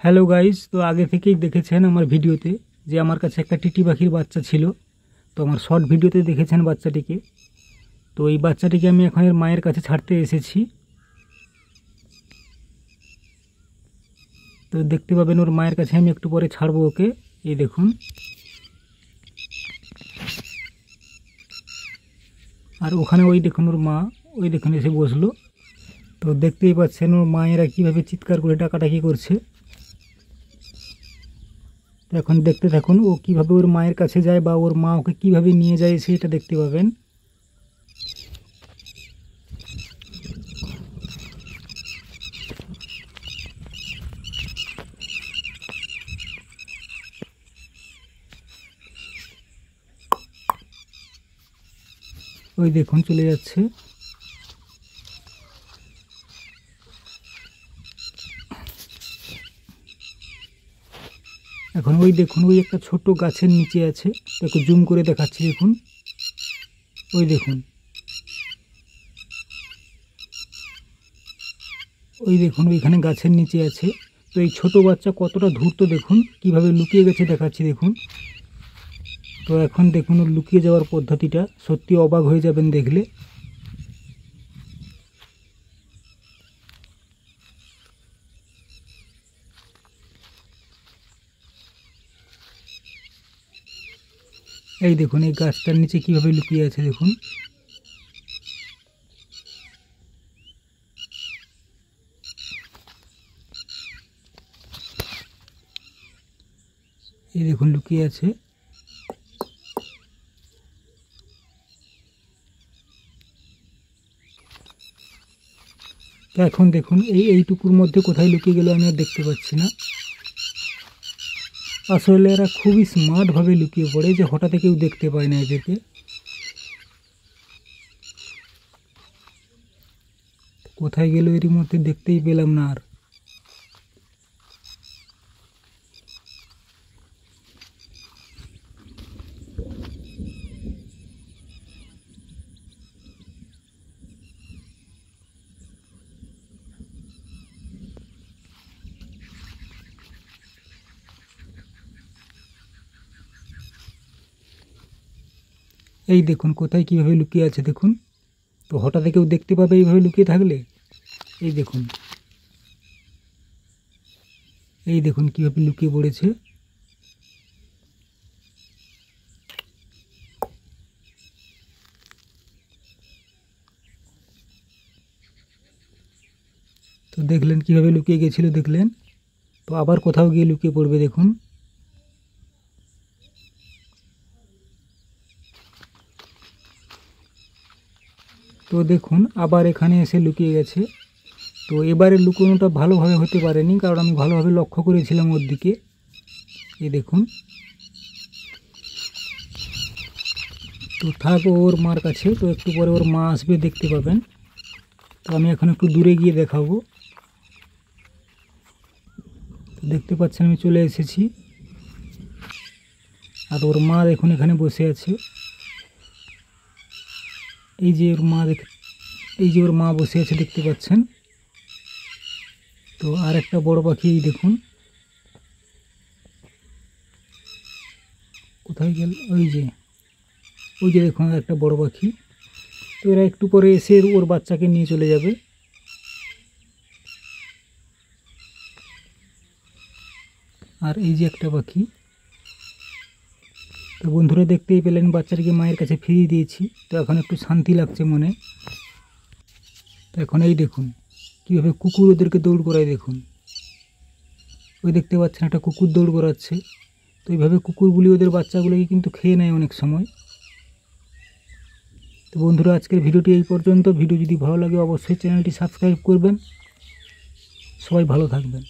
Hello guys, তো আগে থেকেই দেখেছেন আমার ভিডিওতে যে আমার কাছে একটা টিটি পাখির বাচ্চা ছিল। তো আমার শর্ট ভিডিওতে দেখেছেন বাচ্চাটিকে। তো এই বাচ্চাটিকে আমি এখন এর মায়ের কাছে ছাড়তে এসেছি। তো দেখতে পাবেন ওর মায়ের কাছে আমি একটু পরে ছাড়বো ওকে। এই দেখুন, আর ওখানে ওই দেখুন ওর মা, ওই দেখুন এসে বসলো। তো দেখতেই পাচ্ছেন ওর মায়েরা কীভাবে চিৎকার করে ডাকাডাকি করছে। তো এখন দেখতে থাকুন ও কিভাবে ওর মায়ের কাছে যায় বা ওর মা ওকে কীভাবে নিয়ে যায় সেটা দেখতে পাবেন। ওই দেখুন চলে যাচ্ছে। এখন ওই দেখুন ওই একটা ছোট গাছের নিচে আছে, তাকে জুম করে দেখাচ্ছি। দেখুন ওই দেখুন, ওই দেখুন ওইখানে গাছের নিচে আছে। তো এই ছোট বাচ্চা কতটা ধূর্ত দেখুন, কিভাবে লুকিয়ে গেছে দেখাচ্ছি দেখুন। তো এখন দেখুন ওর লুকিয়ে যাওয়ার পদ্ধতিটা, সত্যি অবাক হয়ে যাবেন দেখলে। এই দেখুন এই গাছটার নিচে কিভাবে লুকিয়ে আছে দেখুন। এই দেখুন লুকিয়ে আছে। তো এখন দেখুন এইটুকুর মধ্যে কোথায় লুকিয়ে গেল আমি আর দেখতে পাচ্ছি না। আসলে এরা খুবই স্মার্টভাবে লুকিয়ে পড়ে, যে হঠাৎ কেউ দেখতে পায় না এদেরকে। কোথায় গেল এরই মধ্যে দেখতেই পেলাম না আর। এই দেখুন কোথায় কিভাবে লুকিয়ে আছে দেখুন। তো হঠাৎ কেউ দেখতে পাবে এইভাবে লুকিয়ে থাকলে। এই দেখুন, এই দেখুন কিভাবে লুকিয়ে পড়েছে। তো দেখলেন কিভাবে লুকিয়ে গেছিল দেখলেন। তো আবার কোথাও গিয়ে লুকিয়ে পড়বে দেখুন। তো দেখুন আবার এখানে এসে লুকিয়ে গেছে। তো এবারে লুকোনোটা ভালোভাবে হতে পারেনি, কারণ আমি ভালোভাবে লক্ষ্য করেছিলাম ওর দিকে। এই দেখুন। তো থাক ওর মার কাছে, তো একটু পরে ওর মা আসবে দেখতে পাবেন। তো আমি এখন একটু দূরে গিয়ে দেখাবো। তো দেখতে পাচ্ছেন আমি চলে এসেছি, আর ওর মা দেখুন এখানে বসে আছে। এই যে ওর মা এই যে ওর মা বসে আছে দেখতে পাচ্ছেন। তো আর একটা বড় পাখি এই দেখুন কোথায় গেল। ওই যে দেখুন একটা বড় পাখি। তো এরা একটু পরে এসে ওর বাচ্চাকে নিয়ে চলে যাবে। আর এই যে একটা পাখি। তো বন্ধুরা দেখতেই পেলেন বাচ্চাটিকে মায়ের কাছে ফিরিয়ে দিয়েছি। তো এখন একটু শান্তি লাগছে মনে। তো এখন এই দেখুন কীভাবে কুকুর ওদেরকে দৌড় করায় দেখুন। ওই দেখতে পাচ্ছেন একটা কুকুর দৌড় করাচ্ছে। তো এইভাবে কুকুরগুলি ওদের বাচ্চাগুলোকে কিন্তু খেয়ে নেয় অনেক সময়। তো বন্ধুরা আজকের ভিডিওটি এই পর্যন্ত। ভিডিও যদি ভালো লাগে অবশ্যই চ্যানেলটি সাবস্ক্রাইব করবেন। সবাই ভালো থাকবেন।